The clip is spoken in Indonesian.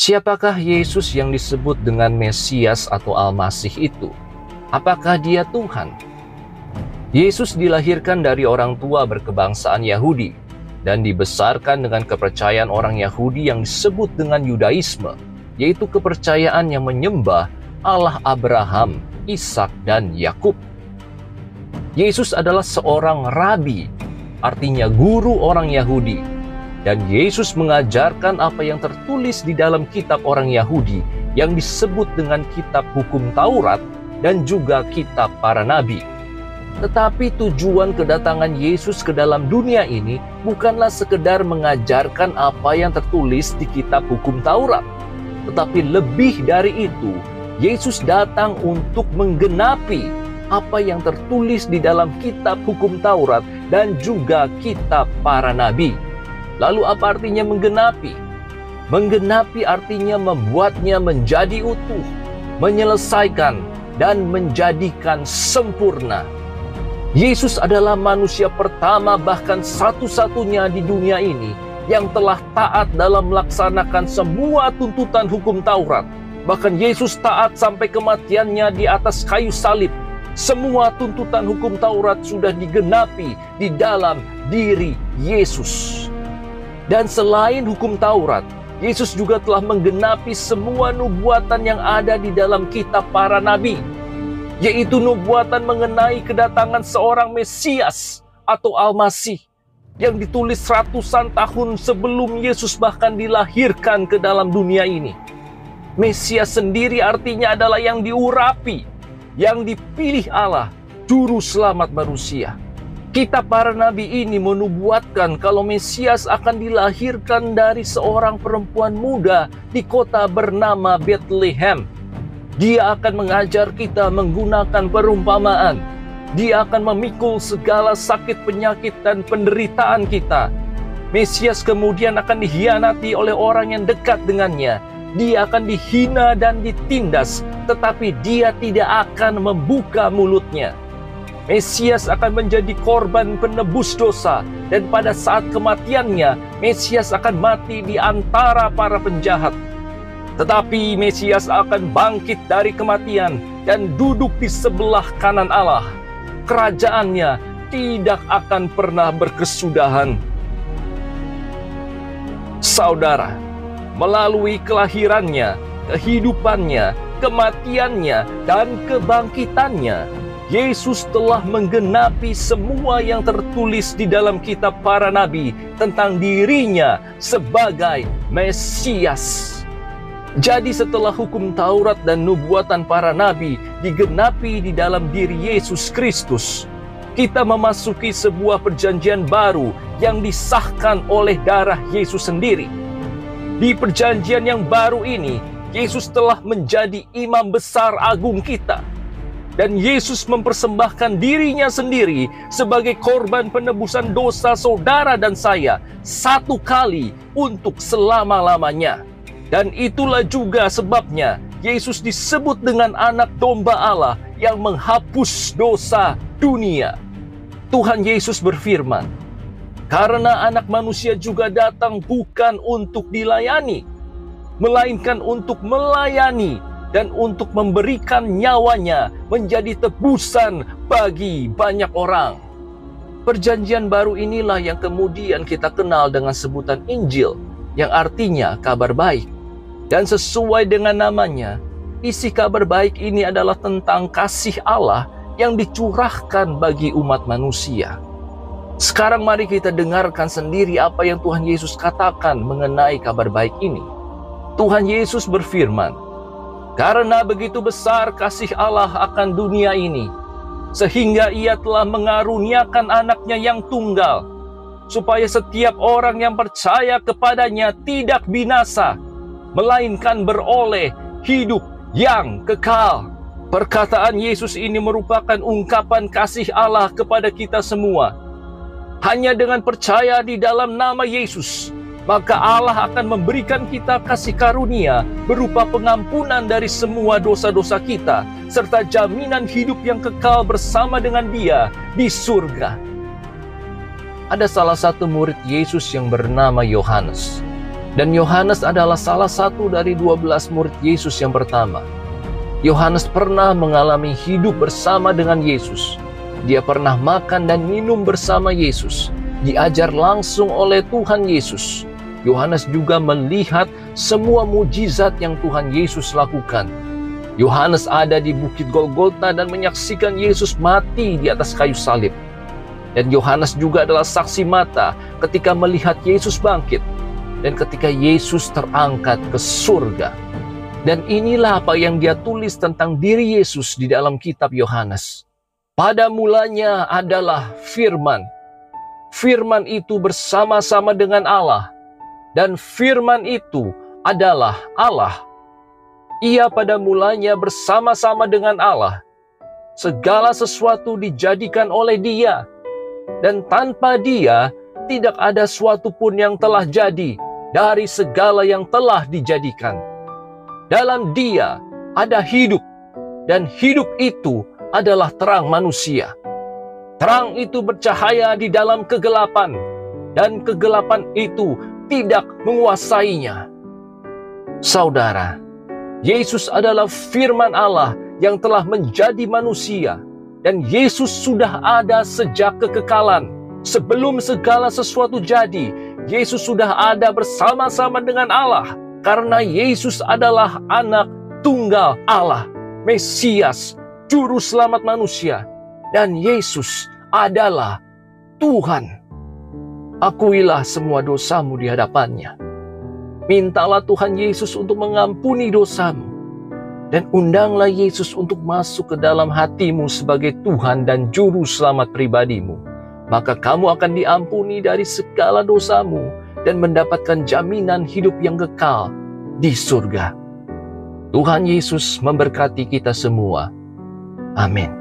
Siapakah Yesus yang disebut dengan Mesias atau Al-Masih itu? Apakah dia Tuhan? Yesus dilahirkan dari orang tua berkebangsaan Yahudi dan dibesarkan dengan kepercayaan orang Yahudi yang disebut dengan Yudaisme, yaitu kepercayaan yang menyembah Allah Abraham, Ishak, dan Yakub. Yesus adalah seorang rabi, artinya guru orang Yahudi, dan Yesus mengajarkan apa yang tertulis di dalam kitab orang Yahudi yang disebut dengan kitab hukum Taurat dan juga kitab para nabi. Tetapi tujuan kedatangan Yesus ke dalam dunia ini bukanlah sekedar mengajarkan apa yang tertulis di kitab hukum Taurat, tetapi lebih dari itu, Yesus datang untuk menggenapi apa yang tertulis di dalam kitab hukum Taurat dan juga kitab para nabi. Lalu apa artinya menggenapi? Menggenapi artinya membuatnya menjadi utuh, menyelesaikan, dan menjadikan sempurna. Yesus adalah manusia pertama bahkan satu-satunya di dunia ini yang telah taat dalam melaksanakan semua tuntutan hukum Taurat. Bahkan Yesus taat sampai kematiannya di atas kayu salib. Semua tuntutan hukum Taurat sudah digenapi di dalam diri Yesus. Dan selain hukum Taurat, Yesus juga telah menggenapi semua nubuatan yang ada di dalam kitab para nabi, yaitu nubuatan mengenai kedatangan seorang Mesias atau Al-Masih yang ditulis ratusan tahun sebelum Yesus bahkan dilahirkan ke dalam dunia ini. Mesias sendiri artinya adalah yang diurapi, yang dipilih Allah, juru selamat manusia. Kitab para nabi ini menubuatkan kalau Mesias akan dilahirkan dari seorang perempuan muda di kota bernama Bethlehem. Dia akan mengajar kita menggunakan perumpamaan. Dia akan memikul segala sakit, penyakit, dan penderitaan kita. Mesias kemudian akan dikhianati oleh orang yang dekat dengannya. Dia akan dihina dan ditindas, tetapi dia tidak akan membuka mulutnya. Mesias akan menjadi korban penebus dosa, dan pada saat kematiannya, Mesias akan mati di antara para penjahat. Tetapi Mesias akan bangkit dari kematian dan duduk di sebelah kanan Allah. Kerajaannya tidak akan pernah berkesudahan. Saudara, melalui kelahirannya, kehidupannya, kematiannya, dan kebangkitannya, Yesus telah menggenapi semua yang tertulis di dalam kitab para nabi tentang dirinya sebagai Mesias. Jadi setelah hukum Taurat dan nubuatan para nabi digenapi di dalam diri Yesus Kristus, kita memasuki sebuah perjanjian baru yang disahkan oleh darah Yesus sendiri. Di perjanjian yang baru ini, Yesus telah menjadi imam besar agung kita. Dan Yesus mempersembahkan dirinya sendiri sebagai korban penebusan dosa saudara dan saya satu kali untuk selama-lamanya. Dan itulah juga sebabnya Yesus disebut dengan anak domba Allah yang menghapus dosa dunia. Tuhan Yesus berfirman, "Karena anak manusia juga datang bukan untuk dilayani, melainkan untuk melayani dan untuk memberikan nyawanya menjadi tebusan bagi banyak orang." Perjanjian baru inilah yang kemudian kita kenal dengan sebutan Injil, yang artinya kabar baik. Dan sesuai dengan namanya, isi kabar baik ini adalah tentang kasih Allah yang dicurahkan bagi umat manusia. Sekarang mari kita dengarkan sendiri apa yang Tuhan Yesus katakan mengenai kabar baik ini. Tuhan Yesus berfirman, "Karena begitu besar kasih Allah akan dunia ini, sehingga ia telah mengaruniakan anaknya yang tunggal, supaya setiap orang yang percaya kepadanya tidak binasa, melainkan beroleh hidup yang kekal." Perkataan Yesus ini merupakan ungkapan kasih Allah kepada kita semua. Hanya dengan percaya di dalam nama Yesus, maka Allah akan memberikan kita kasih karunia berupa pengampunan dari semua dosa-dosa kita, serta jaminan hidup yang kekal bersama dengan Dia di surga. Ada salah satu murid Yesus yang bernama Yohanes. Dan Yohanes adalah salah satu dari 12 murid Yesus yang pertama. Yohanes pernah mengalami hidup bersama dengan Yesus. Dia pernah makan dan minum bersama Yesus, diajar langsung oleh Tuhan Yesus. Yohanes juga melihat semua mujizat yang Tuhan Yesus lakukan. Yohanes ada di Bukit Golgota dan menyaksikan Yesus mati di atas kayu salib. Dan Yohanes juga adalah saksi mata ketika melihat Yesus bangkit dan ketika Yesus terangkat ke surga. Dan inilah apa yang dia tulis tentang diri Yesus di dalam kitab Yohanes. Pada mulanya adalah Firman. Firman itu bersama-sama dengan Allah, dan Firman itu adalah Allah. Ia pada mulanya bersama-sama dengan Allah. Segala sesuatu dijadikan oleh Dia, dan tanpa Dia tidak ada suatu pun yang telah jadi dari segala yang telah dijadikan. Dalam Dia ada hidup, dan hidup itu adalah terang manusia. Terang itu bercahaya di dalam kegelapan, dan kegelapan itu tidak menguasainya. Saudara, Yesus adalah firman Allah yang telah menjadi manusia, dan Yesus sudah ada sejak kekekalan. Sebelum segala sesuatu jadi, Yesus sudah ada bersama-sama dengan Allah, karena Yesus adalah anak tunggal Allah, Mesias, Juru Selamat manusia, dan Yesus adalah Tuhan. Akuilah semua dosamu di hadapannya. Mintalah Tuhan Yesus untuk mengampuni dosamu, dan undanglah Yesus untuk masuk ke dalam hatimu sebagai Tuhan dan Juru Selamat pribadimu. Maka kamu akan diampuni dari segala dosamu dan mendapatkan jaminan hidup yang kekal di surga. Tuhan Yesus memberkati kita semua. Amin.